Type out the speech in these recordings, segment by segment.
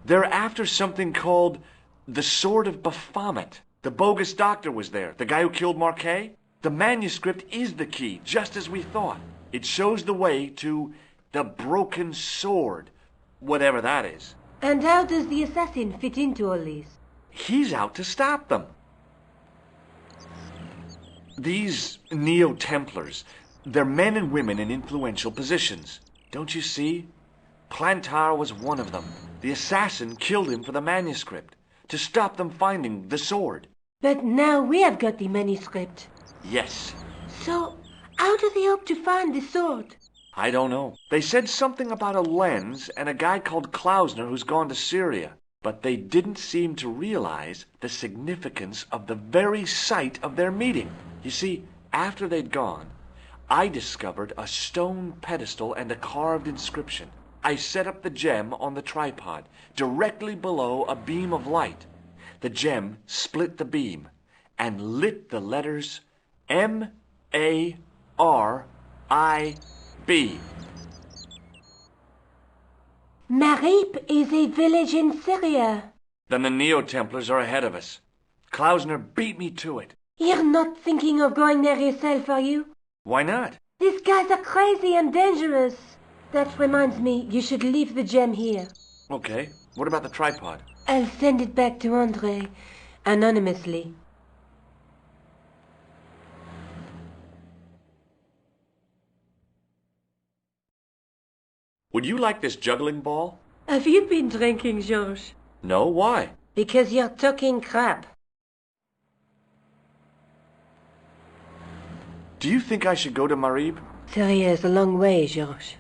They're after something called the Sword of Baphomet. The bogus doctor was there, the guy who killed Marquet. The manuscript is the key, just as we thought. It shows the way to the broken sword, whatever that is. And how does the assassin fit into all this? He's out to stop them. These Neo-Templars, they're men and women in influential positions. Don't you see? Plantar was one of them. The assassin killed him for the manuscript, to stop them finding the sword. But now we have got the manuscript. Yes. So, how do they hope to find the sword? I don't know. They said something about a lens and a guy called Klausner who's gone to Syria. But they didn't seem to realize the significance of the very site of their meeting. You see, after they'd gone, I discovered a stone pedestal and a carved inscription. I set up the gem on the tripod, directly below a beam of light. The gem split the beam and lit the letters M-A-R-I-B. Marib is a village in Syria. Then the Neo-Templars are ahead of us. Klausner beat me to it. You're not thinking of going there yourself, are you? Why not? These guys are crazy and dangerous. That reminds me, you should leave the gem here. Okay. What about the tripod? I'll send it back to André, anonymously. Would you like this juggling ball? Have you been drinking, Georges? No, why? Because you're talking crap. Do you think I should go to Marib? Syria is a long way, Georges.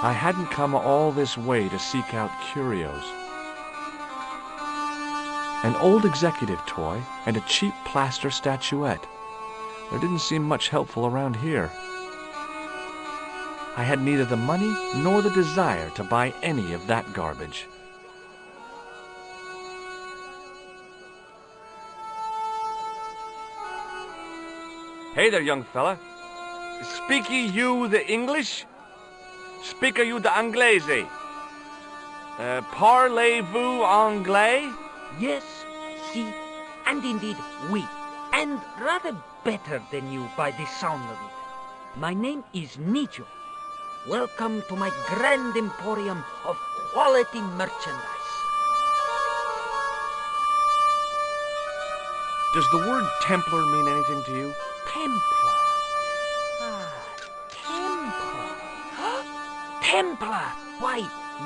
I hadn't come all this way to seek out curios. An old executive toy and a cheap plaster statuette. There didn't seem much helpful around here. I had neither the money nor the desire to buy any of that garbage. Hey there, young fella. Speak ye you the English? Speak you the Anglaise? Parlez-vous anglais? Yes, si, and indeed oui, and rather better than you by the sound of it. My name is Nijo. Welcome to my grand emporium of quality merchandise. Does the word Templar mean anything to you? Templar. Templar! Why,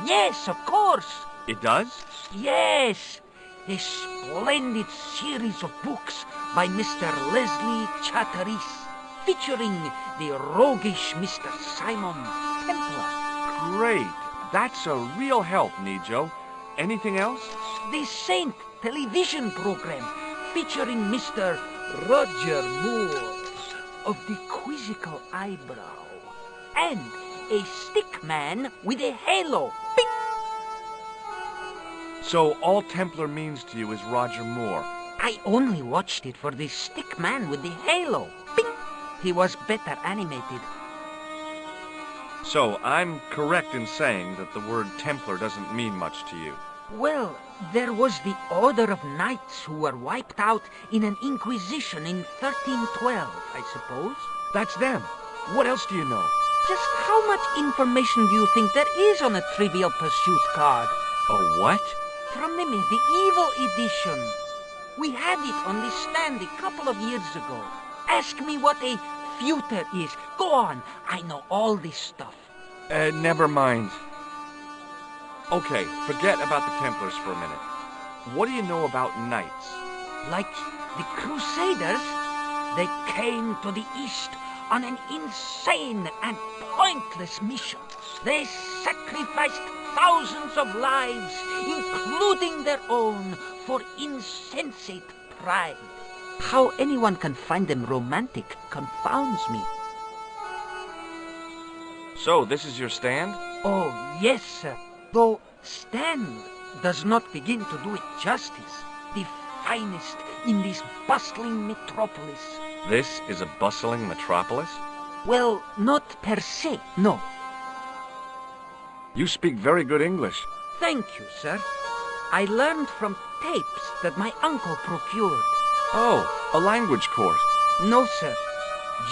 yes, of course! It does? Yes! A splendid series of books by Mr. Leslie Chatteris, featuring the roguish Mr. Simon Templar. Great. That's a real help, Nijo. Anything else? The Saint television program, featuring Mr. Roger Moore of the quizzical eyebrow, and a stick man with a halo. Bing! So all Templar means to you is Roger Moore? I only watched it for the stick man with the halo. Bing! He was better animated. So I'm correct in saying that the word Templar doesn't mean much to you? Well, there was the Order of Knights who were wiped out in an Inquisition in 1312, I suppose. That's them. What else do you know? Just how much information do you think there is on a Trivial Pursuit card? A what? From the medieval edition. We had it on the stand a couple of years ago. Ask me what a feuter is. Go on, I know all this stuff. Never mind. Okay, forget about the Templars for a minute. What do you know about knights? Like the Crusaders? They came to the East on an insane and pointless mission. They sacrificed thousands of lives, including their own, for insensate pride. How anyone can find them romantic confounds me. So, this is your stand? Oh, yes, sir. Though stand does not begin to do it justice. The finest in this bustling metropolis. This is a bustling metropolis? Well, not per se, no. You speak very good English. Thank you, sir. I learned from tapes that my uncle procured. Oh, a language course. No, sir.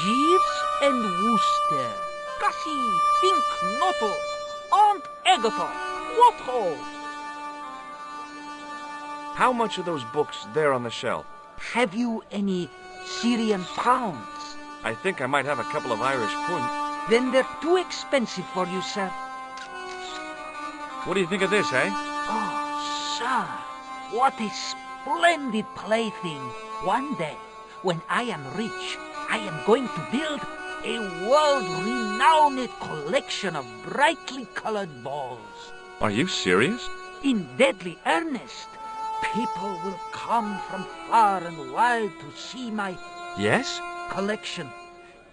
Jeeves and Wooster. Gussie, Fink, Noto, Aunt Agatha, what ho? How much are those books there on the shelf? Have you any Syrian pounds? I think I might have a couple of Irish pund. Then they're too expensive for you, sir. What do you think of this, eh? Oh, sir, what a splendid plaything. One day, when I am rich, I am going to build a world-renowned collection of brightly colored balls. Are you serious? In deadly earnest. People will come from far and wide to see my Yes? collection.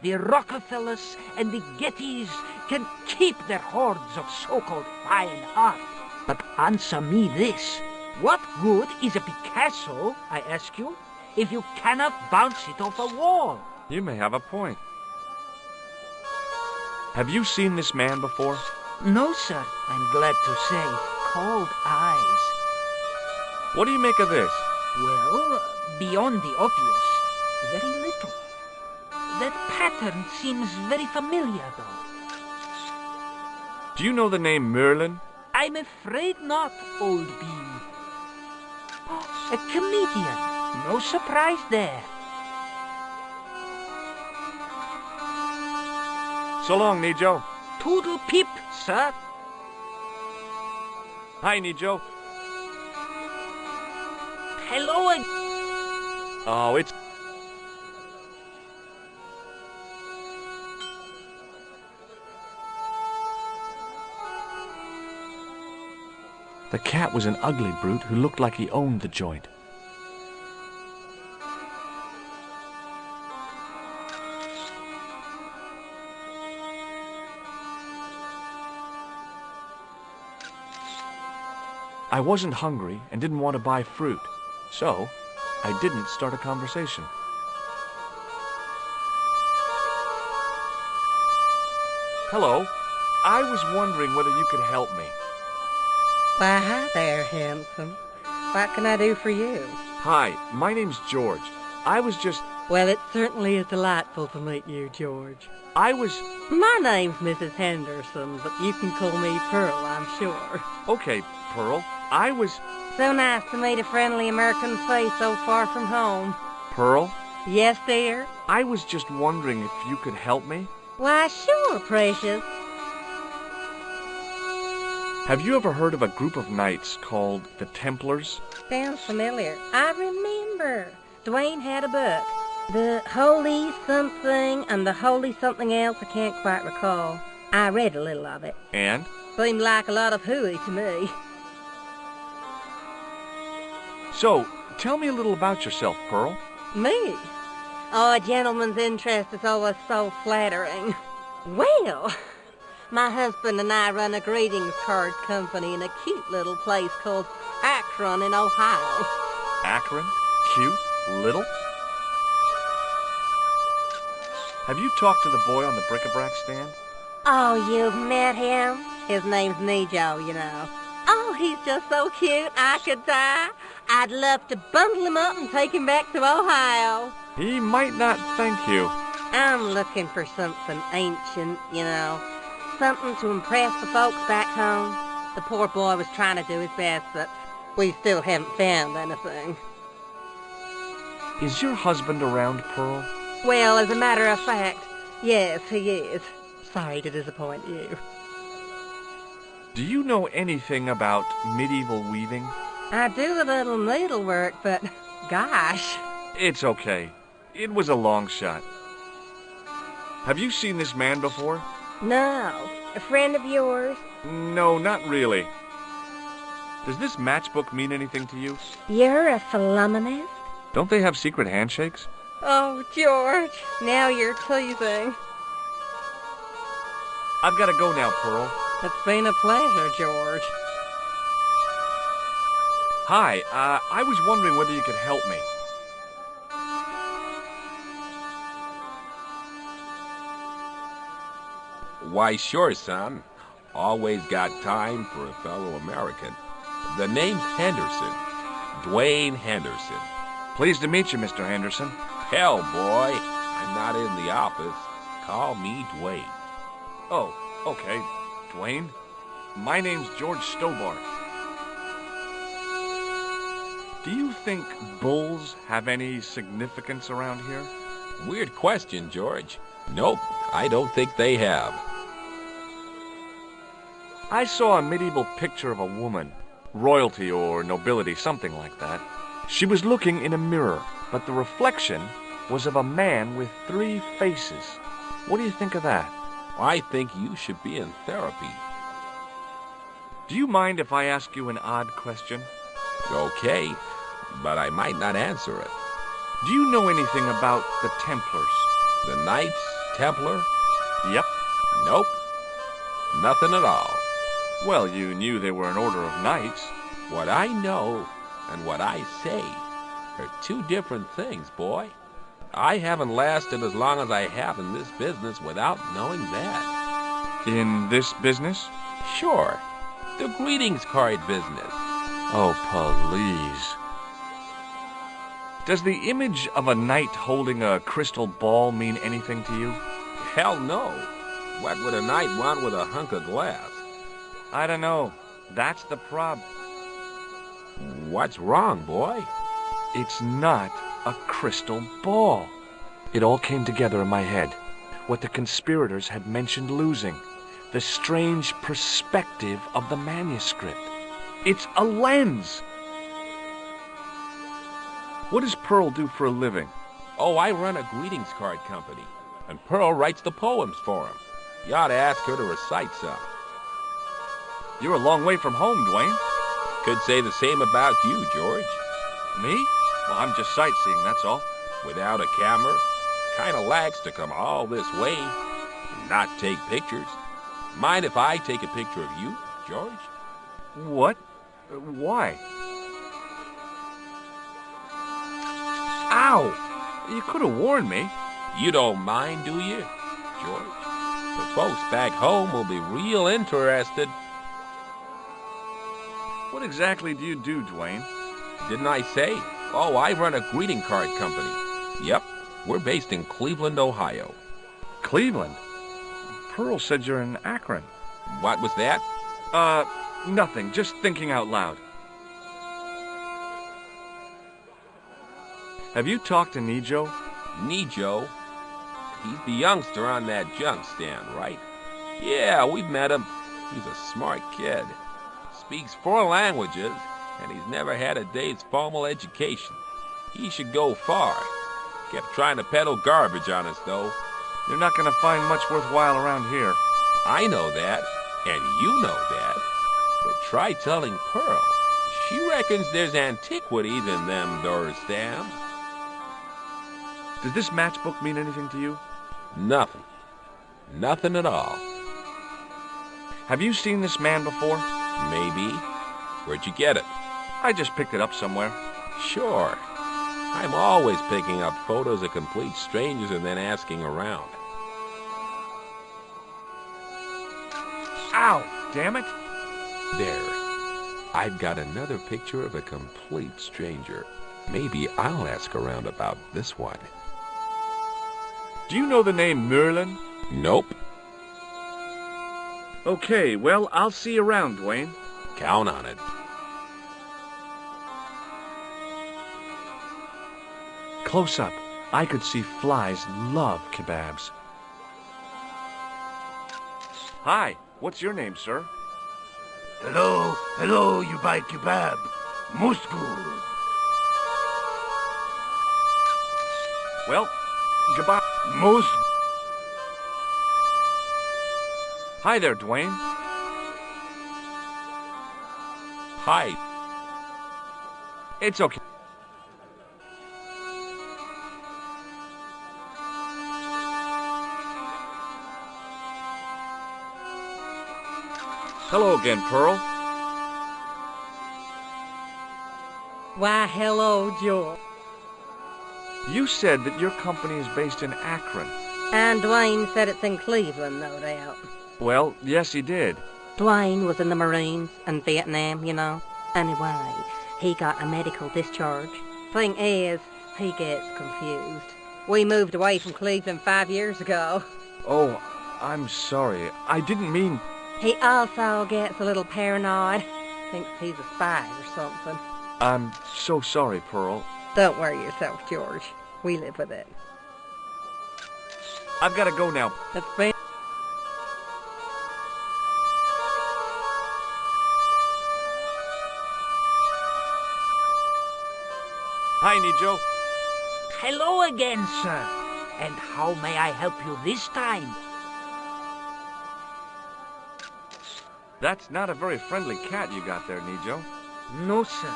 The Rockefellers and the Gettys can keep their hoards of so-called fine art. But answer me this. What good is a Picasso, I ask you, if you cannot bounce it off a wall? You may have a point. Have you seen this man before? No, sir, I'm glad to say. Cold eyes. What do you make of this? Well, beyond the obvious, very little. That pattern seems very familiar, though. Do you know the name Merlin? I'm afraid not, old bean. A comedian. No surprise there. So long, Nijo. Toodle pip, sir. Hi, Nijo. Hello again. Oh, it's... The cat was an ugly brute who looked like he owned the joint. I wasn't hungry and didn't want to buy fruit, so I didn't start a conversation. Hello, I was wondering whether you could help me. Why, hi there, handsome. What can I do for you? Hi, my name's George. I was just... Well, it certainly is delightful to meet you, George. I was... My name's Mrs. Henderson, but you can call me Pearl, I'm sure. Okay, Pearl. I was... So nice to meet a friendly American face so far from home. Pearl? Yes, dear? I was just wondering if you could help me. Why, sure, precious. Have you ever heard of a group of knights called the Templars? Sounds familiar. I remember. Dwayne had a book. The Holy Something and the Holy Something Else, I can't quite recall. I read a little of it. And? Seemed like a lot of hooey to me. So, tell me a little about yourself, Pearl. Me? Oh, a gentleman's interest is always so flattering. Well, my husband and I run a greetings card company in a cute little place called Akron in Ohio. Akron? Cute? Little? Have you talked to the boy on the bric-a-brac stand? Oh, you've met him? His name's Nijo, you know. Oh, he's just so cute, I could die. I'd love to bundle him up and take him back to Ohio. He might not thank you. I'm looking for something ancient, you know. Something to impress the folks back home. The poor boy was trying to do his best, but we still haven't found anything. Is your husband around, Pearl? Well, as a matter of fact, yes, he is. Sorry to disappoint you. Do you know anything about medieval weaving? I do a little needlework, but gosh. It's okay. It was a long shot. Have you seen this man before? No. A friend of yours? No, not really. Does this matchbook mean anything to you? You're a phenomenist? Don't they have secret handshakes? Oh, George, now you're teasing. I've got to go now, Pearl. It's been a pleasure, George. Hi, I was wondering whether you could help me. Why, sure, son. Always got time for a fellow American. The name's Henderson. Dwayne Henderson. Pleased to meet you, Mr. Henderson. Hell, boy, I'm not in the office. Call me Dwayne. Oh, okay. Dwayne? My name's George Stobart. Do you think bulls have any significance around here? Weird question, George. Nope, I don't think they have. I saw a medieval picture of a woman, royalty or nobility, something like that. She was looking in a mirror, but the reflection was of a man with 3 faces. What do you think of that? I think you should be in therapy. Do you mind if I ask you an odd question? Okay, but I might not answer it. Do you know anything about the Templars? The Knights Templar? Yep. Nope. Nothing at all. Well, you knew they were an order of knights. What I know and what I say are 2 different things, boy. I haven't lasted as long as I have in this business without knowing that. In this business? Sure. The greetings card business. Oh, please. Does the image of a knight holding a crystal ball mean anything to you? Hell no. What would a knight want with a hunk of glass? I don't know. That's the prob. What's wrong, boy? It's not a crystal ball. It all came together in my head. What the conspirators had mentioned losing. The strange perspective of the manuscript. It's a lens. What does Pearl do for a living? Oh, I run a greetings card company, and Pearl writes the poems for him. You ought to ask her to recite some. You're a long way from home, Dwayne. Could say the same about you, George. Me? Well, I'm just sightseeing, that's all. Without a camera, kinda lax to come all this way and not take pictures. Mind if I take a picture of you, George? What? Why? Ow! You could have warned me. You don't mind, do you, George? The folks back home will be real interested. What exactly do you do, Dwayne? Didn't I say? Oh, I run a greeting card company. Yep, we're based in Cleveland, Ohio. Cleveland? Pearl said you're in Akron. What was that? Nothing. Just thinking out loud. Have you talked to Nijo? Nijo? He's the youngster on that junk stand, right? Yeah, we've met him. He's a smart kid. Speaks 4 languages, and he's never had a day's formal education. He should go far. Kept trying to peddle garbage on us, though. You're not going to find much worthwhile around here. I know that, and you know that. But try telling Pearl. She reckons there's antiquities in them door stamps. Does this matchbook mean anything to you? Nothing. Nothing at all. Have you seen this man before? Maybe. Where'd you get it? I just picked it up somewhere. Sure. I'm always picking up photos of complete strangers and then asking around. Ow! Damn it! There. I've got another picture of a complete stranger. Maybe I'll ask around about this one. Do you know the name Merlin? Nope. Okay, well, I'll see you around, Dwayne. Count on it. Close up, I could see flies love kebabs. Hi, what's your name, sir? Hello, you buy kebab. Most good. Well, goodbye. Most. Hi there, Dwayne. Hi. It's okay. Hello again, Pearl. Why, hello, George. You said that your company is based in Akron. And Dwayne said it's in Cleveland, no doubt. Well, yes, he did. Dwayne was in the Marines in Vietnam, you know. Anyway, he got a medical discharge. Thing is, he gets confused. We moved away from Cleveland 5 years ago. Oh, I'm sorry. I didn't mean... He also gets a little paranoid. Thinks he's a spy or something. I'm so sorry, Pearl. Don't worry yourself, George. We live with it. I've got to go now. That's been... Hi, Nijo. Hello again, sir. And how may I help you this time? That's not a very friendly cat you got there, Nijo. No, sir.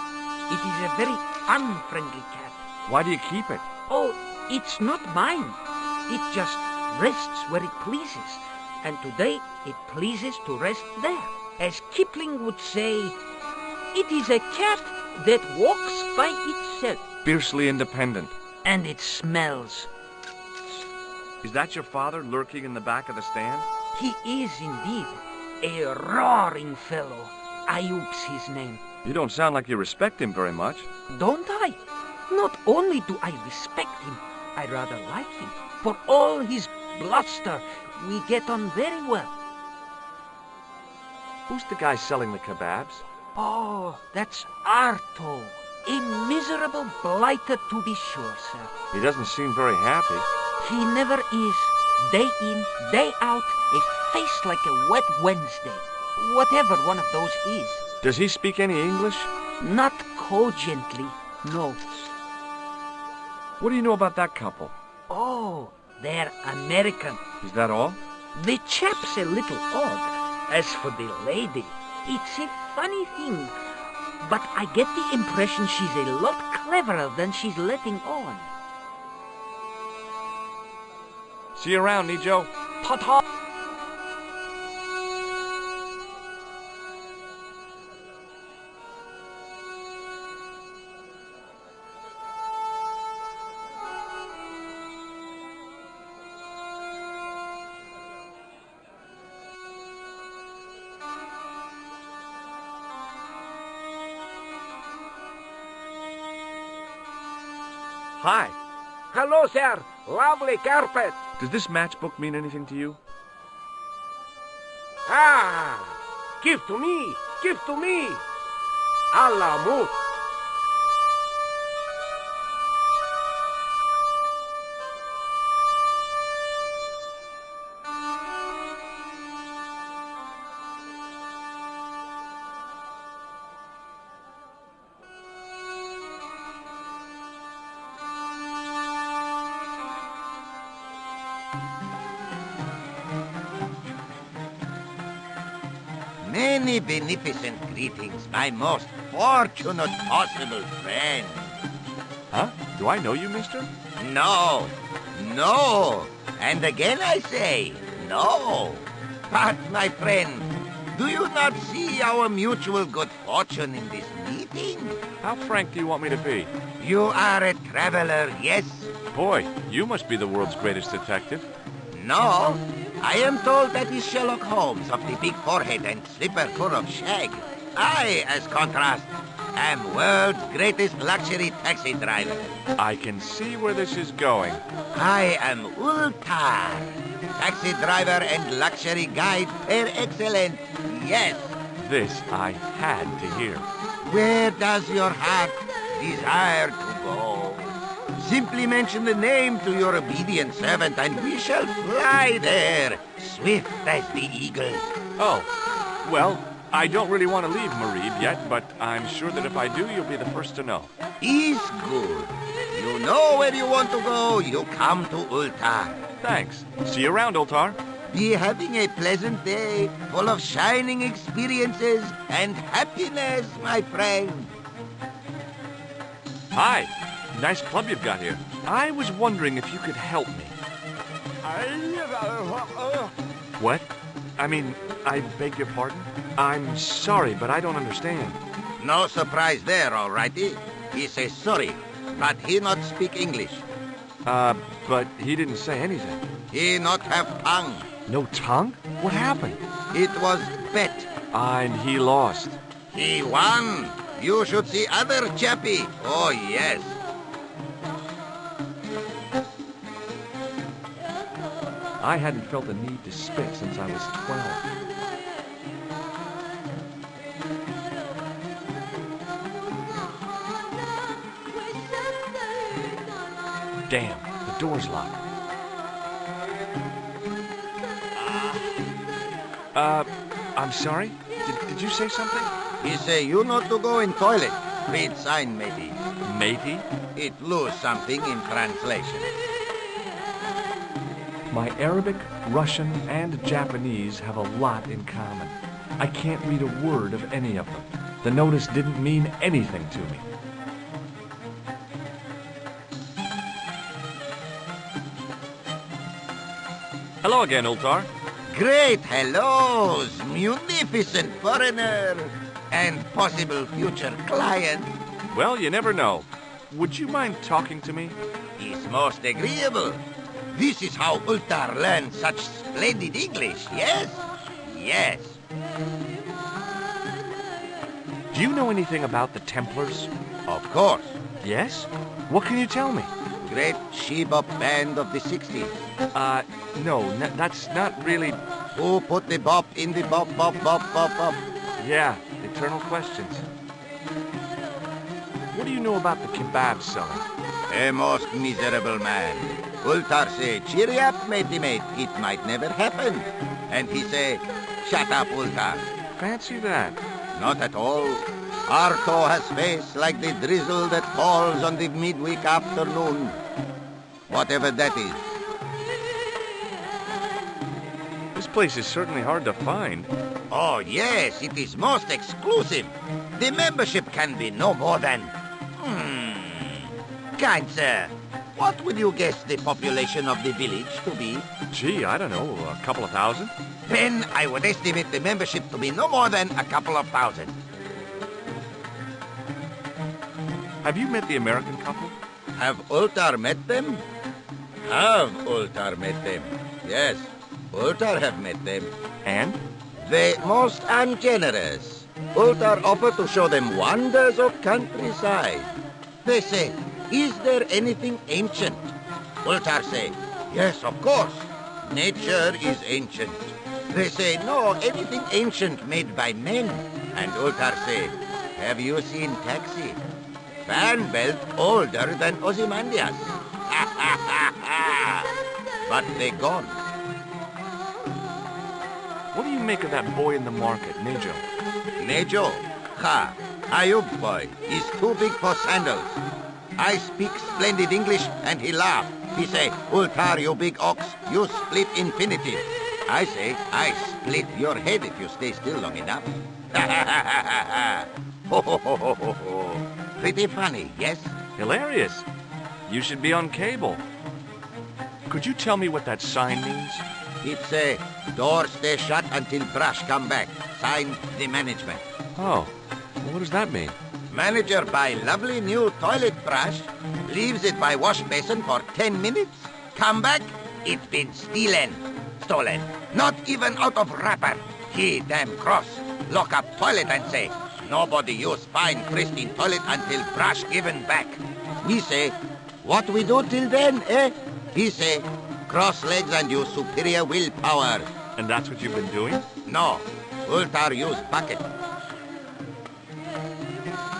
It is a very unfriendly cat. Why do you keep it? Oh, it's not mine. It just rests where it pleases. And today it pleases to rest there. As Kipling would say, it is a cat that walks by itself. Fiercely independent. And it smells. Is that your father lurking in the back of the stand? He is indeed a roaring fellow. Ayub's his name. You don't sound like you respect him very much. Don't I? Not only do I respect him, I rather like him. For all his bluster, we get on very well. Who's the guy selling the kebabs? Oh, that's Arto. A miserable blighter to be sure, sir. He doesn't seem very happy. He never is. Day in, day out, a face like a wet Wednesday. Whatever one of those is. Does he speak any English? Not cogently, no. What do you know about that couple? Oh, they're American. Is that all? The chap's a little odd. As for the lady, it's a funny thing. But I get the impression she's a lot cleverer than she's letting on. See you around, Nijo. Ta-ta! Hi. Hello, sir. Lovely carpet. Does this matchbook mean anything to you? Ah! Give to me! Give to me! Allah mut! Many beneficent greetings, my most fortunate possible friend. Huh? Do I know you, mister? No, no, and again I say, no. But, my friend, do you not see our mutual good fortune in this meeting? How frank do you want me to be? You are a traveler, yes? Boy, you must be the world's greatest detective. No, I am told that is Sherlock Holmes of the big forehead and slipper fur of shag. I, as contrast, am world's greatest luxury taxi driver. I can see where this is going. I am Ultar, taxi driver and luxury guide per excellence, yes. This I had to hear. Where does your heart desire to go? Simply mention the name to your obedient servant and we shall fly there, swift as the eagle. Oh, well, I don't really want to leave Marib yet, but I'm sure that if I do, you'll be the first to know. Is good. You You know where you want to go. You come to Ultar. Thanks. See you around, Ultar. Be having a pleasant day, full of shining experiences and happiness, my friend. Hi. Nice club you've got here. I was wondering if you could help me. What? I mean, I beg your pardon? I'm sorry, but I don't understand. No surprise there, alrighty. He says sorry, but he not speak English. But he didn't say anything. He not have tongue. No tongue? What happened? It was bet. And he lost. He won. You should see other chappie. Oh, yes. I hadn't felt the need to spit since I was 12. Damn, the door's locked. I'm sorry? Did you say something? He say you not to go in toilet. Read sign, matey. Matey? It lose something in translation. My Arabic, Russian, and Japanese have a lot in common. I can't read a word of any of them. The notice didn't mean anything to me. Hello again, Ultar. Great hellos, munificent foreigner, and possible future client. Well, you never know. Would you mind talking to me? Is most agreeable. This is how Ultar learned such splendid English, yes? Yes. Do you know anything about the Templars? Of course. Yes? What can you tell me? Great she-bop band of the 60s. No, that's not really... Who put the bop in the bop, bop, bop, bop, bop? Yeah, eternal questions. What do you know about the kebab seller? A most miserable man. Ultar say, cheery up, matey mate, it might never happen. And he say, shut up, Ultar. Fancy that. Not at all. Arto has face like the drizzle that falls on the midweek afternoon. Whatever that is. This place is certainly hard to find. Oh, yes, it is most exclusive. The membership can be no more than... Kind sir, what would you guess the population of the village to be? Gee, I don't know, a couple of thousand? Then I would estimate the membership to be no more than a couple of thousand. Have you met the American couple? Have Ultar met them? Have Ultar met them? Yes, Ultar have met them. And? They most ungenerous. Ultar offer to show them wonders of countryside. They say, is there anything ancient? Ultar say, yes, of course. Nature is ancient. They say, no, anything ancient made by men. And Ultar say, have you seen Taxi? Fan belt older than Ozymandias. But they gone. What do you make of that boy in the market, Nejo? Nejo? Ha! Ayub boy. He's too big for sandals. I speak splendid English and he laugh. He say, Ultar, you big ox, you split infinitive. I say, I split your head if you stay still long enough. Ho ho ho ho ho ho. Pretty funny, yes? Hilarious. You should be on cable. Could you tell me what that sign means? It's a door stay shut until brush come back. Signed, the management. Oh, well, what does that mean? Manager buy lovely new toilet brush, leaves it by wash basin for 10 minutes, come back, it's been stolen. Not even out of wrapper. He damn cross. Lock up toilet and say, nobody use fine pristine toilet until brush given back. We say, what we do till then, eh? He say, cross legs and use superior willpower. And that's what you've been doing? No, Ultar use bucket.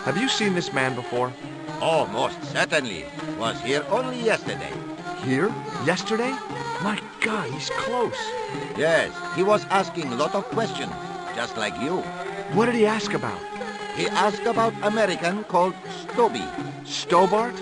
Have you seen this man before? Oh, most certainly. Was here only yesterday. Here? Yesterday? My God, he's close. Yes, he was asking a lot of questions, just like you. What did he ask about? He asked about American called Stoby. Stobart?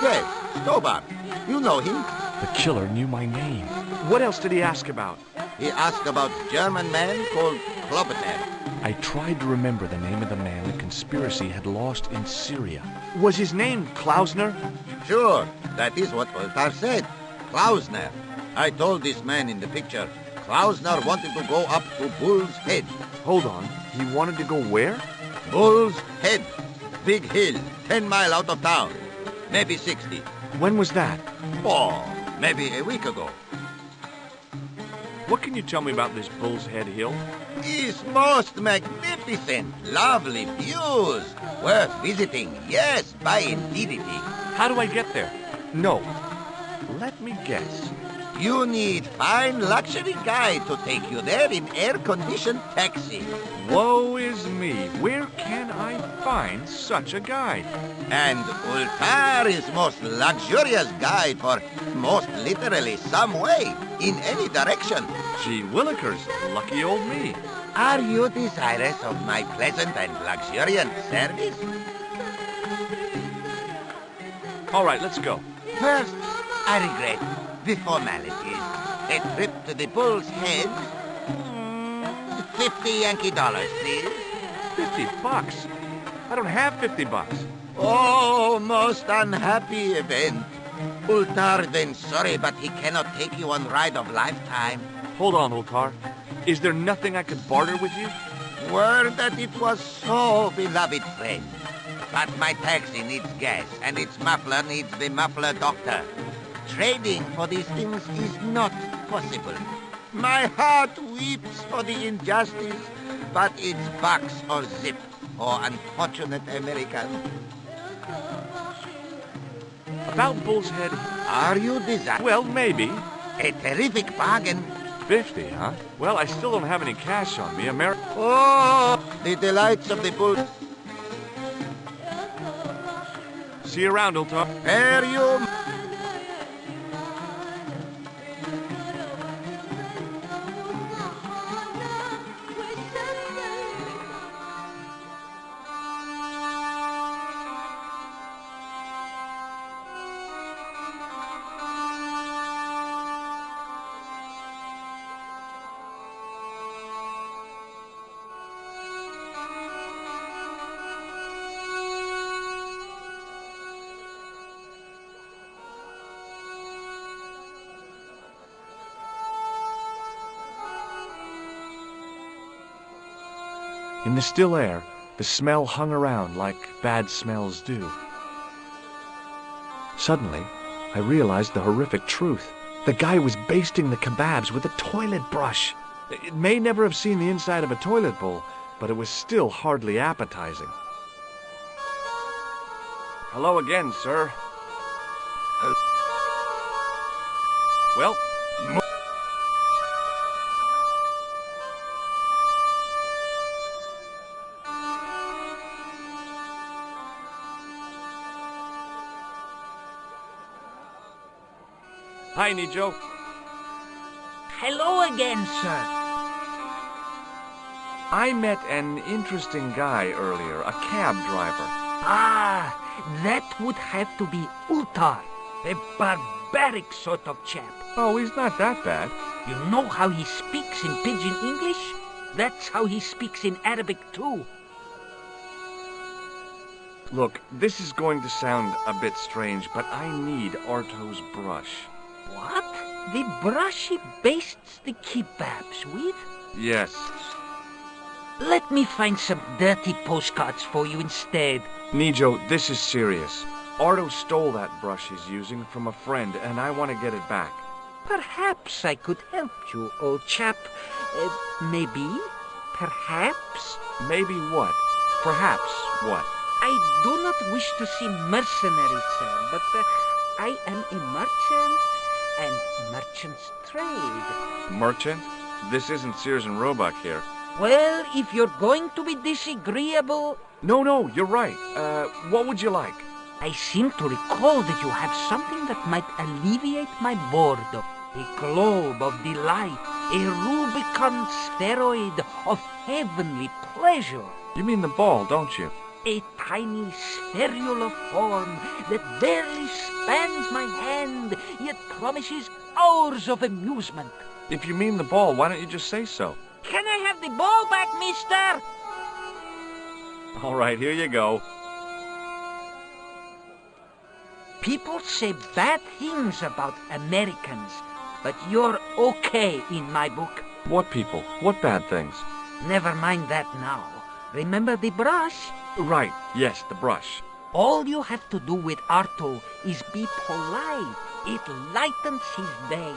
Yes, Stobar. You know him. The killer knew my name. What else did he ask about? He asked about German man called Kloppener. I tried to remember the name of the man the conspiracy had lost in Syria. Was his name Klausner? Sure, that is what Voltaire said. Klausner. I told this man in the picture, Klausner wanted to go up to Bull's Head. Hold on, he wanted to go where? Bull's Head. Big hill, 10 miles out of town. Maybe 60. When was that? Oh, maybe a week ago. What can you tell me about this Bull's Head Hill? It's most magnificent. Lovely views. Worth visiting. Yes, by infinity. How do I get there? No. Let me guess. You need fine luxury guide to take you there in air-conditioned taxi. Woe is me. Where can I find such a guide? And Ultar is most luxurious guide for most literally some way, in any direction. Gee willikers, lucky old me. Are you desirous of my pleasant and luxuriant service? All right, let's go. First, I regret the formalities. A trip to the Bull's Head. 50 Yankee dollars, please. $50? I don't have $50. Oh, most unhappy event. Ultar then sorry, but he cannot take you on ride of lifetime. Hold on, Ultar. Is there nothing I could barter with you? Word that it was so, beloved friend. But my taxi needs gas, and its muffler needs the muffler doctor. Trading for these things is not possible. My heart weeps for the injustice, but it's box or zip for unfortunate American. About Bull's Head? Are you desirous? Well, maybe. A terrific bargain. 50, huh? Well, I still don't have any cash on me. Oh, the delights of the bull. See you around, Ultar. There you... In the still air, the smell hung around like bad smells do. Suddenly, I realized the horrific truth. The guy was basting the kebabs with a toilet brush. It may never have seen the inside of a toilet bowl, but it was still hardly appetizing. Hello again, sir. Well, hi, Nijo. Hello again, sir. I met an interesting guy earlier, a cab driver. Ah, that would have to be Ultar, a barbaric sort of chap. Oh, he's not that bad. You know how he speaks in Pidgin English? That's how he speaks in Arabic too. Look, this is going to sound a bit strange, but I need Arto's brush. What? The brush he bastes the kebabs with? Yes. Let me find some dirty postcards for you instead. Nijo, this is serious. Arto stole that brush he's using from a friend, and I want to get it back. Perhaps I could help you, old chap. Maybe? Perhaps? Maybe what? Perhaps what? I do not wish to seem mercenary, sir, but I am a merchant, and merchants trade. Merchant? This isn't Sears and Roebuck here. Well, if you're going to be disagreeable... No, you're right. What would you like? I seem to recall that you have something that might alleviate my boredom. A globe of delight, a Rubicon spheroid of heavenly pleasure. You mean the ball, don't you? a tiny spherular form that barely spans my hand, yet promises hours of amusement. If you mean the ball, why don't you just say so? Can I have the ball back, mister? All right, here you go. People say bad things about Americans, but you're okay in my book. What people? What bad things? Never mind that now. Remember the brush? Right, yes, the brush. All you have to do with Arto is be polite. It lightens his day,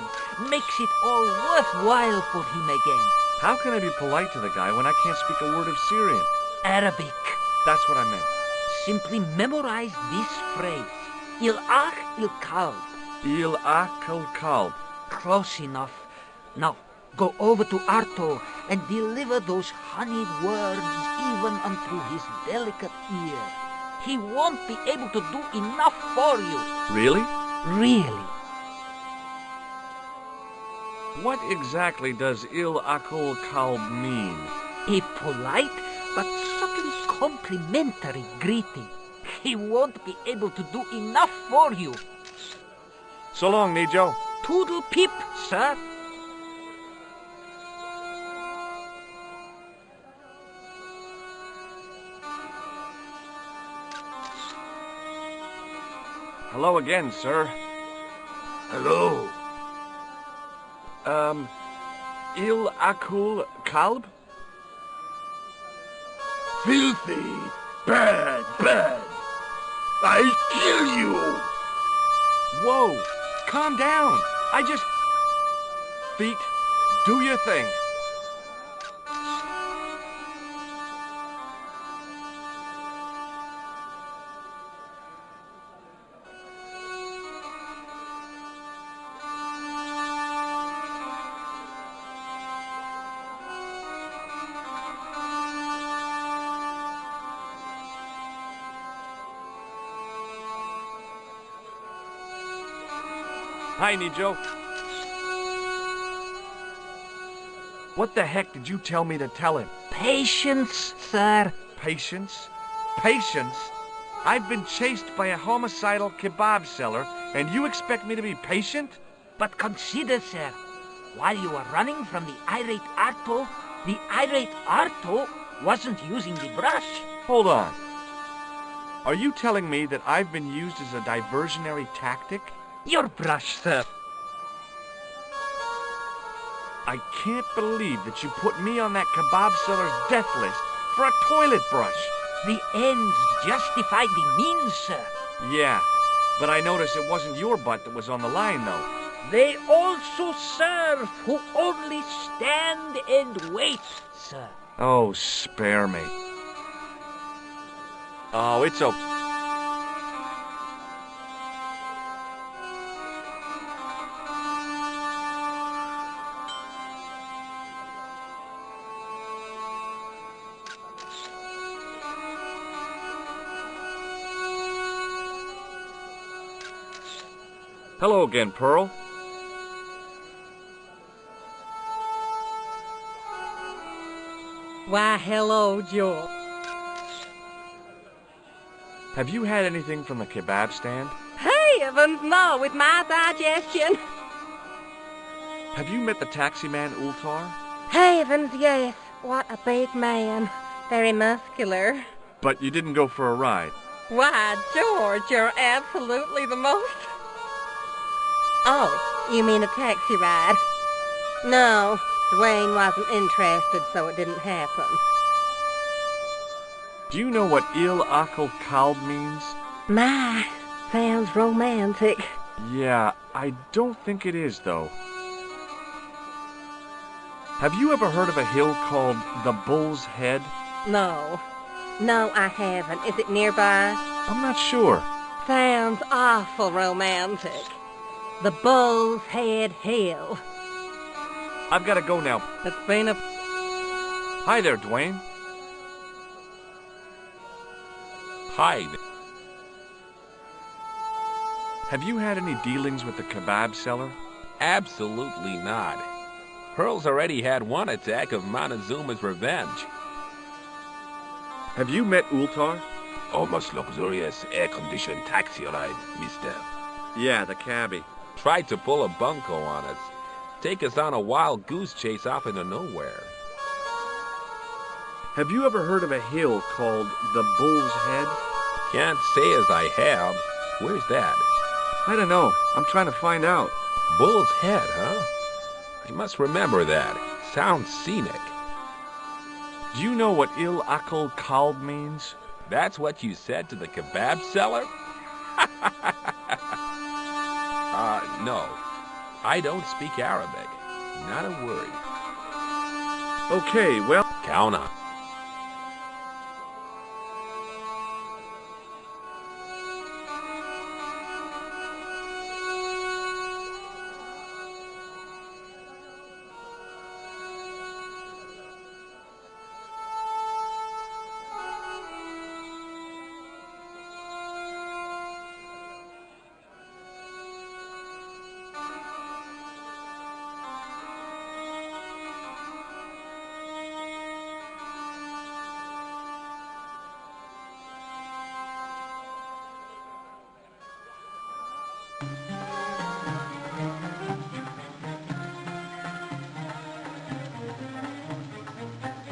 makes it all worthwhile for him again. How can I be polite to the guy when I can't speak a word of Syrian? Arabic. That's what I meant. Simply memorize this phrase. Il-ach il-kalb. Il-akal kalb. Close enough. Now, go over to Arto and deliver those honeyed words even unto his delicate ear. He won't be able to do enough for you. Really? Really. What exactly does il-akal kalb mean? A polite but subtly complimentary greeting. He won't be able to do enough for you. So long, Nijo. Toodle pip, sir. Hello again, sir. Hello. Il-akul kalb? Filthy. Bad, bad. I'll kill you. Whoa! Calm down! Feet, do your thing. Hi, Nijo. What the heck did you tell me to tell him? Patience, sir. Patience? Patience? I've been chased by a homicidal kebab seller, and you expect me to be patient? But consider, sir, while you were running from the irate Arto wasn't using the brush. Hold on. Are you telling me that I've been used as a diversionary tactic? Your brush, sir. I can't believe that you put me on that kebab seller's death list for a toilet brush. The ends justify the means, sir. Yeah, but I noticed it wasn't your butt that was on the line, though. They also serve who only stand and wait, sir. Oh, spare me. Oh, it's okay. Hello again, Pearl. Why, hello, Joel. Have you had anything from the kebab stand? Heavens, no, with my digestion. Have you met the taxi man, Ultar? Heavens, yes. What a big man. Very muscular. But you didn't go for a ride. Why, George, you're absolutely the most... Oh, you mean a taxi ride? No, Dwayne wasn't interested, so it didn't happen. Do you know what Il Akal Kalb means? My, sounds romantic. Yeah, I don't think it is, though. Have you ever heard of a hill called the Bull's Head? No. No, I haven't. Is it nearby? I'm not sure. Sounds awful romantic. The Bull's Head Hill. I've got to go now. It's been a... Hi there, Dwayne. Hi. Have you had any dealings with the kebab seller? Absolutely not. Pearl's already had one attack of Montezuma's revenge. Have you met Ultar? Almost luxurious air-conditioned taxi ride, mister. Yeah, the cabbie. Tried to pull a bunco on us. Take us on a wild goose chase off into nowhere. Have you ever heard of a hill called the Bull's Head? Can't say as I have. Where's that? I don't know. I'm trying to find out. Bull's Head, huh? I must remember that. Sounds scenic. Do you know what Il Akal Kalb means? That's what you said to the kebab seller? No. I don't speak Arabic. Not a word. Okay, well... Count on.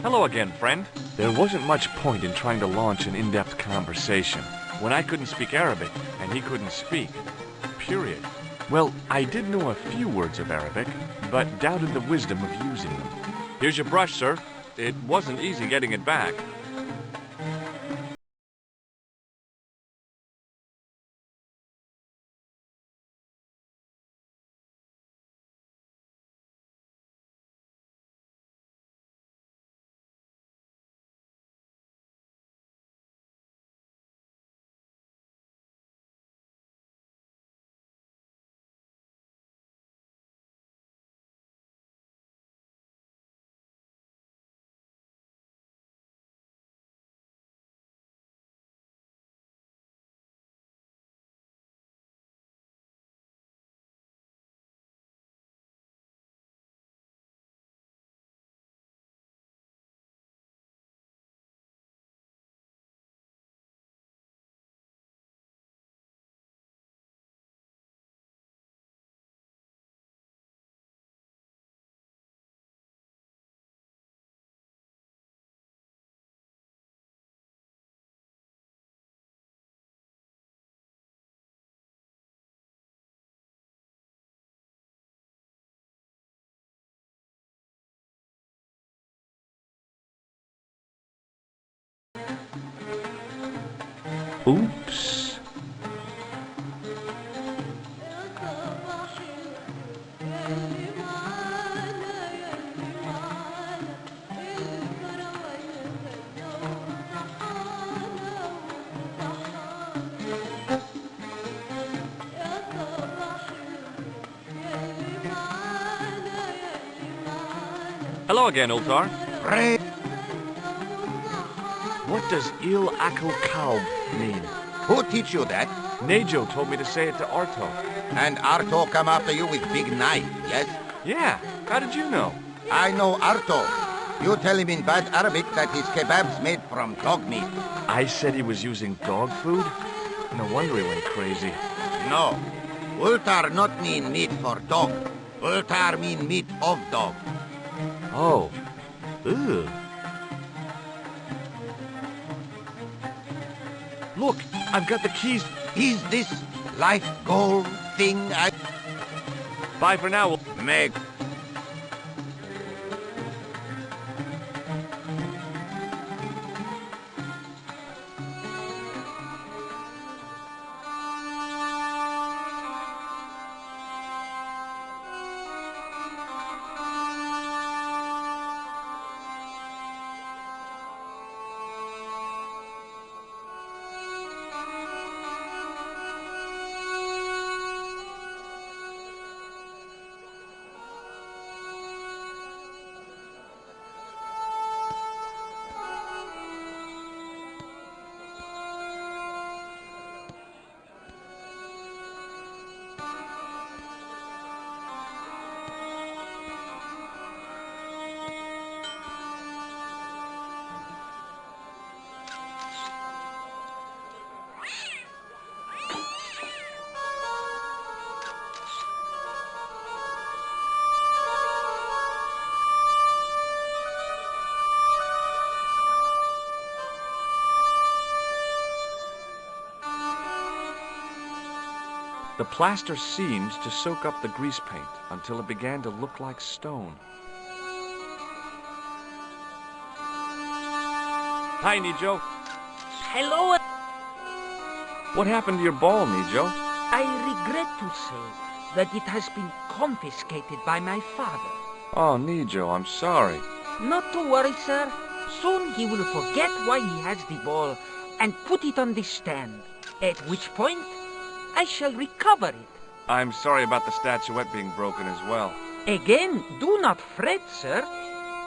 Hello again, friend. There wasn't much point in trying to launch an in-depth conversation when I couldn't speak Arabic and he couldn't speak. Period. Well, I did know a few words of Arabic, but doubted the wisdom of using them. Here's your brush, sir. It wasn't easy getting it back. Oops. Hello again, Ultar. Pray. What does Il Akal Kalb mean? Who teach you that? Nejo told me to say it to Arto. And Arto come after you with big knife, yes? Yeah, how did you know? I know Arto. You tell him in bad Arabic that his kebab's made from dog meat. I said he was using dog food? No wonder he went crazy. No. Ultar not mean meat for dog. Ultar mean meat of dog. Oh. Ugh. Look, I've got the keys. Is this life goal thing I... Bye for now. Meg. The plaster seemed to soak up the grease paint until it began to look like stone. Hi, Nijo. Hello. What happened to your ball, Nijo? I regret to say that it has been confiscated by my father. Oh, Nijo, I'm sorry. Not to worry, sir. Soon he will forget why he has the ball and put it on the stand, at which point I shall recover it. I'm sorry about the statuette being broken as well. Again, do not fret, sir.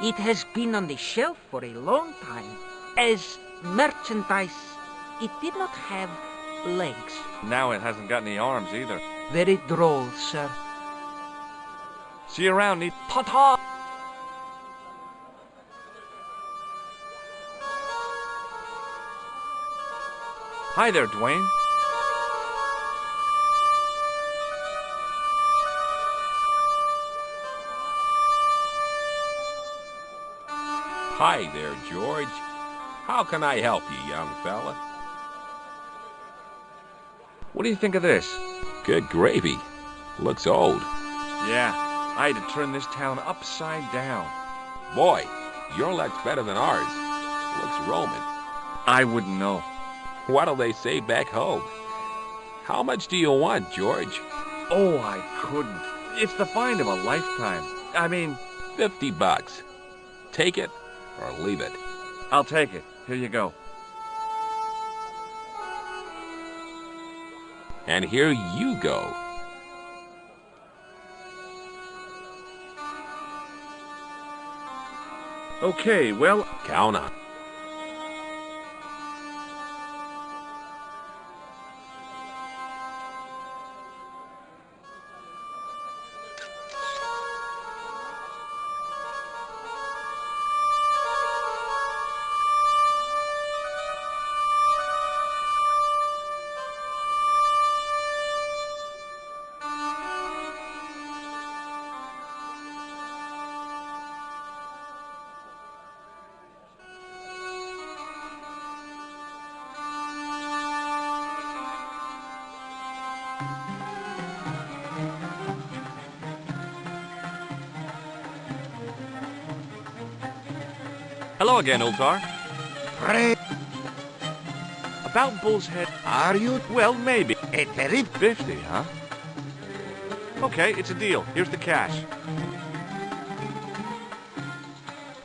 It has been on the shelf for a long time. As merchandise, it did not have legs. Now it hasn't got any arms either. Very droll, sir. See you around, Nijo. Ta-ta! Hi there, Dwayne. Hi there, George. How can I help you, young fella? What do you think of this? Good gravy. Looks old. Yeah, I had to turn this town upside down. Boy, your luck's better than ours. Looks Roman. I wouldn't know. What'll they say back home? How much do you want, George? Oh, I couldn't. It's the find of a lifetime. I mean, $50. Take it or leave it. I'll take it. Here you go. And here you go. Okay, well, Count on. hello again, Ultar. Pray, About Bull's Head, are you well, maybe. a terrible? 50, huh? Okay, it's a deal. Here's the cash.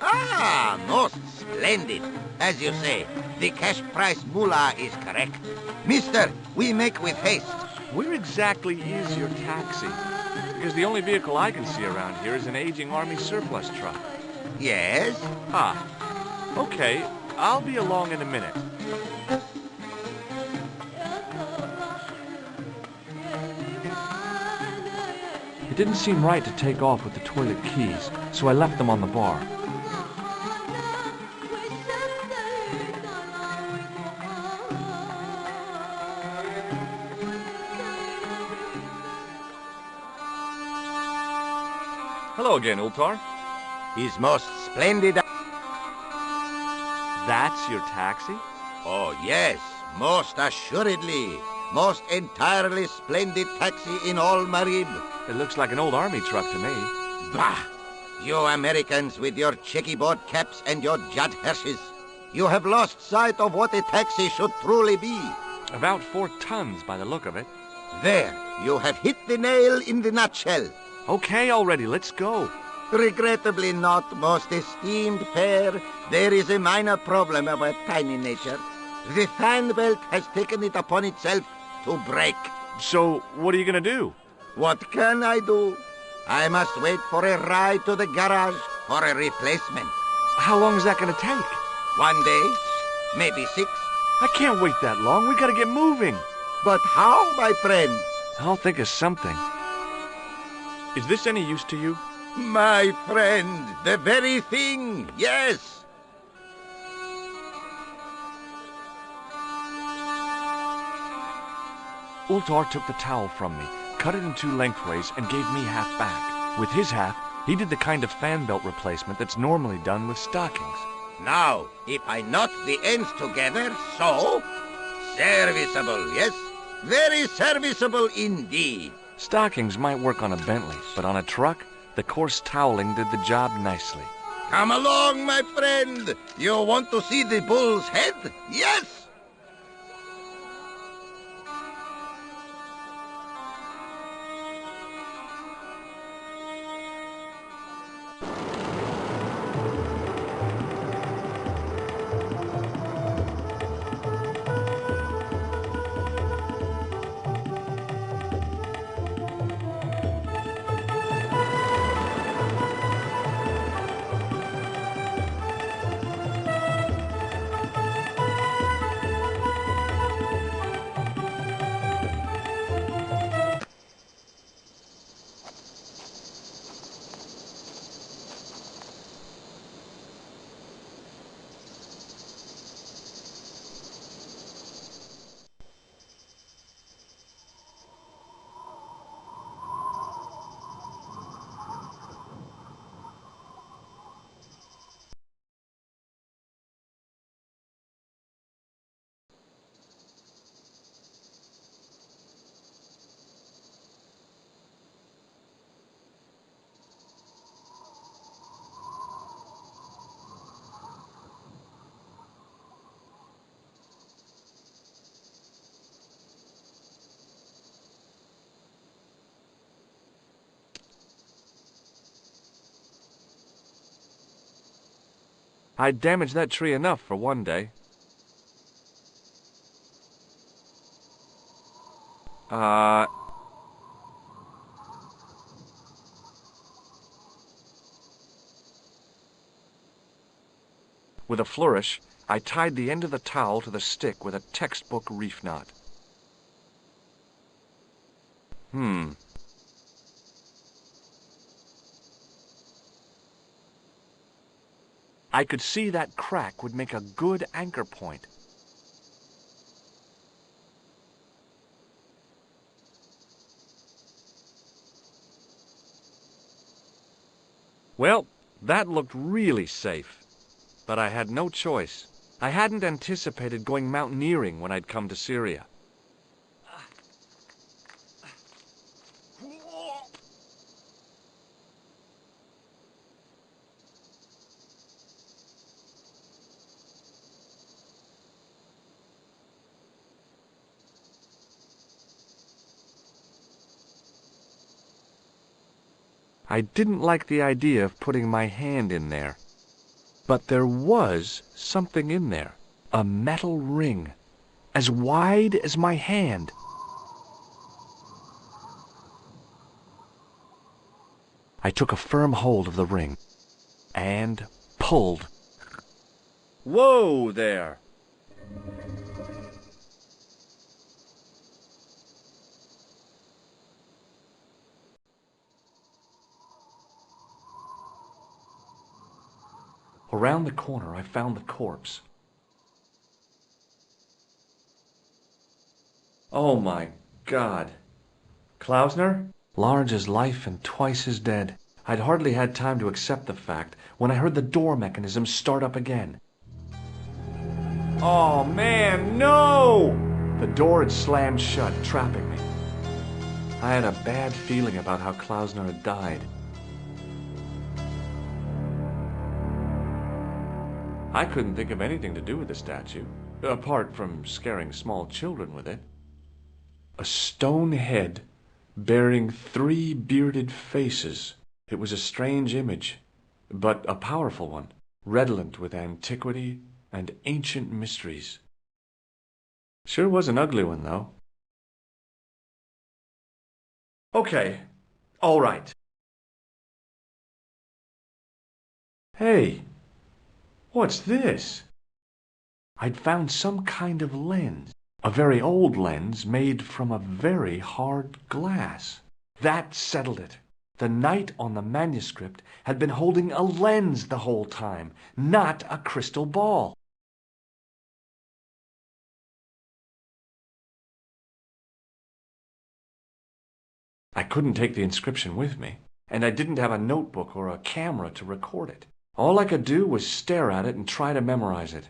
Ah, most splendid. As you say, the cash price moolah is correct. Mister, we make with haste. Where exactly is your taxi? Because the only vehicle I can see around here is an aging Army surplus truck. Yes? Ah, okay. I'll be along in a minute. It didn't seem right to take off with the toilet keys, so I left them on the bar. Hello again, Ultar. His most splendid... That's your taxi? Oh, yes, most assuredly. Most entirely splendid taxi in all Marib. It looks like an old army truck to me. Bah! You Americans with your checkerboard caps and your Judd Hirsches. You have lost sight of what a taxi should truly be. About 4 tons by the look of it. There, you have hit the nail in the nutshell. Okay already, let's go. Regrettably not, most esteemed pair. There is a minor problem of a tiny nature. The fan belt has taken it upon itself to break. So, what are you gonna do? What can I do? I must wait for a ride to the garage for a replacement. How long is that gonna take? 1 day, maybe 6. I can't wait that long. We gotta get moving. But how, my friend? I'll think of something. Is this any use to you? My friend, the very thing, yes. Ultar took the towel from me, cut it in 2 lengthways, and gave me half back. With his half, he did the kind of fan belt replacement that's normally done with stockings. Now, if I knot the ends together, so... Serviceable, yes? Very serviceable indeed. Stockings might work on a Bentley, but on a truck, the coarse toweling did the job nicely. Come along, my friend. You want to see the bull's head? Yes? I damaged that tree enough for one day. With a flourish, I tied the end of the towel to the stick with a textbook reef knot. I could see that crack would make a good anchor point. Well, that looked really safe. But I had no choice. I hadn't anticipated going mountaineering when I'd come to Syria. I didn't like the idea of putting my hand in there. But there was something in there. A metal ring, as wide as my hand. I took a firm hold of the ring and pulled. Whoa there! Around the corner, I found the corpse. Oh my God. Klausner? Large as life and twice as dead. I'd hardly had time to accept the fact when I heard the door mechanism start up again. Oh man, no! The door had slammed shut, trapping me. I had a bad feeling about how Klausner had died. I couldn't think of anything to do with the statue, apart from scaring small children with it. A stone head bearing 3 bearded faces. It was a strange image, but a powerful one, redolent with antiquity and ancient mysteries. Sure was an ugly one, though. Okay, all right. Hey, what's this? I'd found some kind of lens, a very old lens made from a very hard glass. That settled it. The knight on the manuscript had been holding a lens the whole time, not a crystal ball. I couldn't take the inscription with me, and I didn't have a notebook or a camera to record it. All I could do was stare at it and try to memorize it.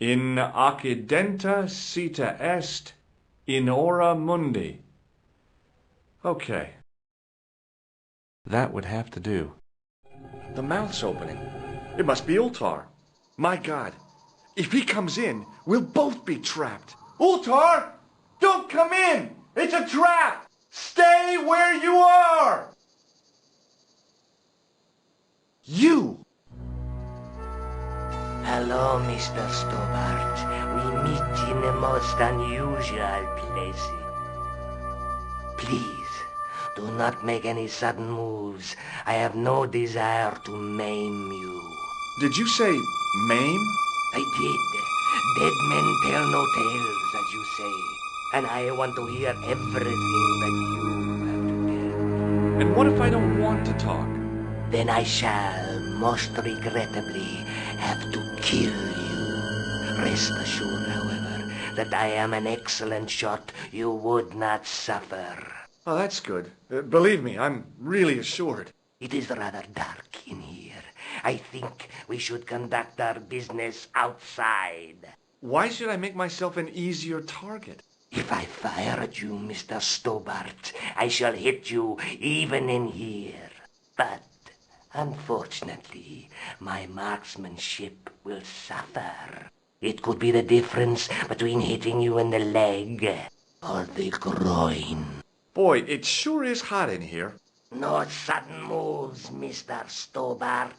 In accidenta sita est, in ora mundi. Okay. That would have to do. The mouth's opening. It must be Ultar. My God. If he comes in, we'll both be trapped. Ultar! Don't come in! It's a trap! Stay where you are! You! Hello, Mr. Stobart. We meet in the most unusual places. Please, do not make any sudden moves. I have no desire to maim you. Did you say maim? I did. Dead men tell no tales, as you say. And I want to hear everything that you have to tell. And what if I don't want to talk? Then I shall, most regrettably, have to kill you. Rest assured, however, that I am an excellent shot you would not suffer. Oh, that's good. Believe me, I'm really assured. It is rather dark in here. I think we should conduct our business outside. Why should I make myself an easier target? If I fire at you, Mr. Stobart, I shall hit you even in here. But, unfortunately, my marksmanship will suffer. It could be the difference between hitting you in the leg or the groin. Boy, it sure is hot in here. No sudden moves, Mr. Stobart.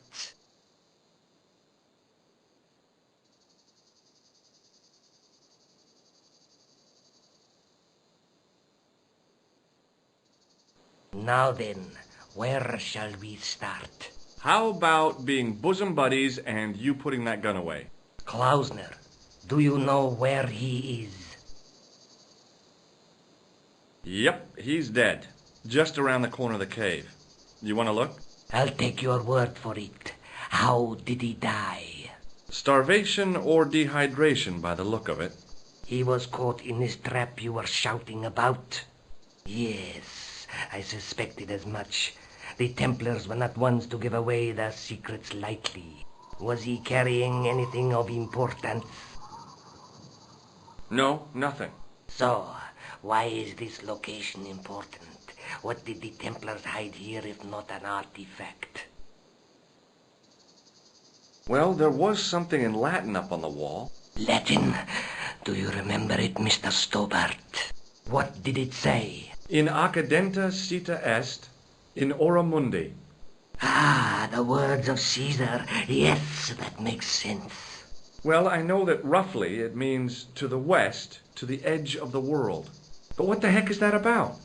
Now then, where shall we start? How about being bosom buddies and you putting that gun away? Klausner, do you know where he is? Yep, he's dead. Just around the corner of the cave. You want to look? I'll take your word for it. How did he die? Starvation or dehydration by the look of it. He was caught in this trap you were shouting about? Yes, I suspected as much. The Templars were not ones to give away their secrets lightly. Was he carrying anything of importance? No, nothing. So, why is this location important? What did the Templars hide here if not an artifact? Well, there was something in Latin up on the wall. Latin? Do you remember it, Mr. Stobart? What did it say? In accidenta sita est, in ora mundi. Ah, the words of Caesar. Yes, that makes sense. Well, I know that roughly it means to the west, to the edge of the world. But what the heck is that about?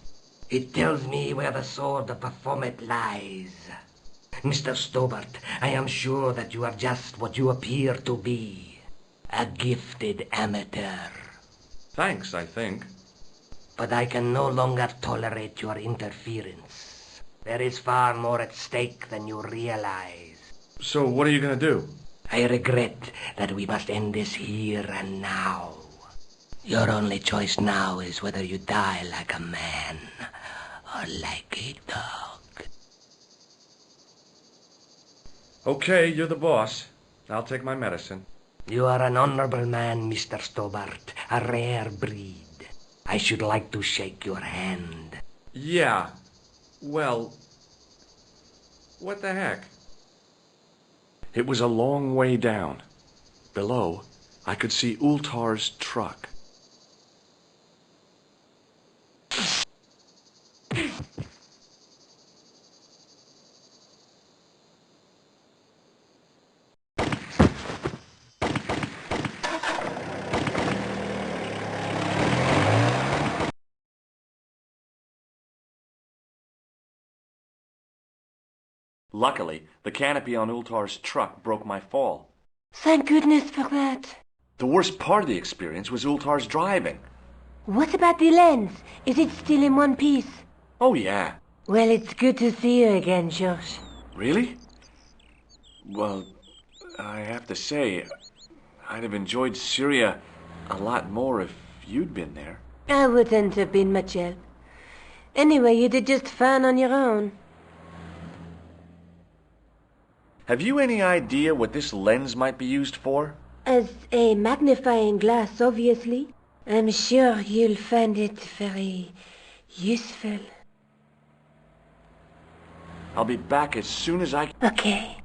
It tells me where the sword of Baphomet lies. Mr. Stobart, I am sure that you are just what you appear to be. A gifted amateur. Thanks, I think. But I can no longer tolerate your interference. There is far more at stake than you realize. So what are you going to do? I regret that we must end this here and now. Your only choice now is whether you die like a man or like a dog. Okay, you're the boss. I'll take my medicine. You are an honorable man, Mr. Stobart, a rare breed. I should like to shake your hand. Yeah. Well, what the heck? It was a long way down. Below, I could see Ultar's truck. Luckily, the canopy on Ultar's truck broke my fall. Thank goodness for that. The worst part of the experience was Ultar's driving. What about the lens? Is it still in one piece? Oh, yeah. Well, it's good to see you again, Josh. Really? Well, I have to say, I'd have enjoyed Syria a lot more if you'd been there. I wouldn't have been much help. Anyway, you did just fine on your own. Have you any idea what this lens might be used for? As a magnifying glass, obviously. I'm sure you'll find it very useful. I'll be back as soon as I... Okay.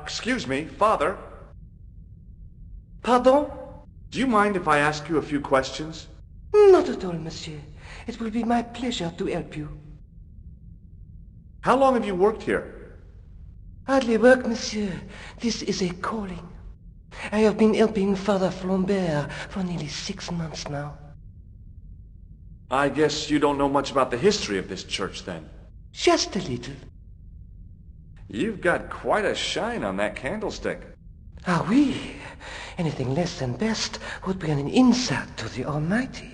Excuse me, Father. Pardon? Do you mind if I ask you a few questions? Not at all, monsieur. It will be my pleasure to help you. How long have you worked here? Hardly work, monsieur. This is a calling. I have been helping Father Flambert for nearly 6 months now. I guess you don't know much about the history of this church, then. Just a little. You've got quite a shine on that candlestick. Ah, oui. Anything less than best would be an insult to the Almighty.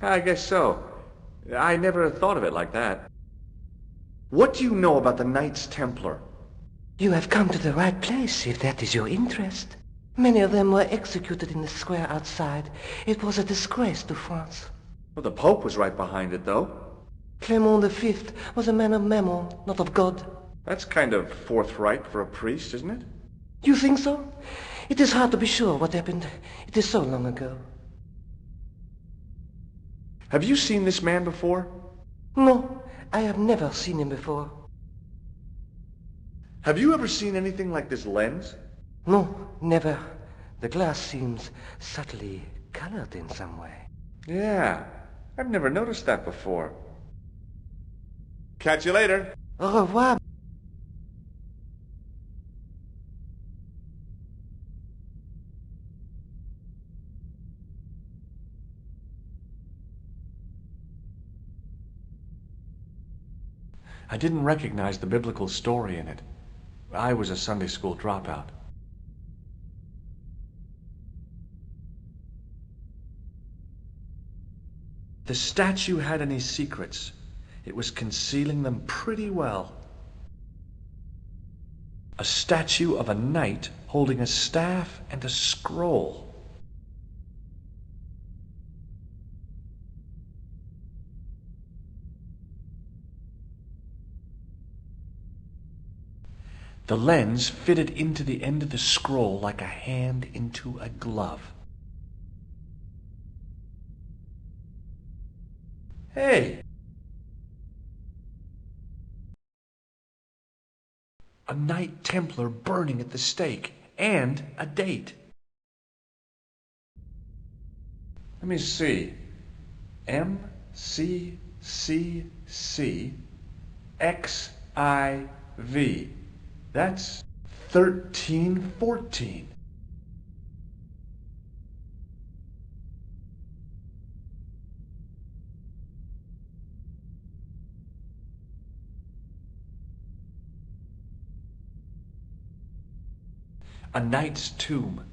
I guess so. I never thought of it like that. What do you know about the Knights Templar? You have come to the right place, if that is your interest. Many of them were executed in the square outside. It was a disgrace to France. Well, the Pope was right behind it, though. Clement V was a man of mammon, not of God. That's kind of forthright for a priest, isn't it? You think so? It is hard to be sure what happened. It is so long ago. Have you seen this man before? No, I have never seen him before. Have you ever seen anything like this lens? No, never. The glass seems subtly colored in some way. Yeah, I've never noticed that before. Catch you later. Au revoir. I didn't recognize the biblical story in it. I was a Sunday school dropout. The statue had any secrets. It was concealing them pretty well. A statue of a knight holding a staff and a scroll. The lens fitted into the end of the scroll like a hand into a glove. Hey! A Knight Templar burning at the stake, and a date. Let me see. MCCC That's 1314. A knight's tomb.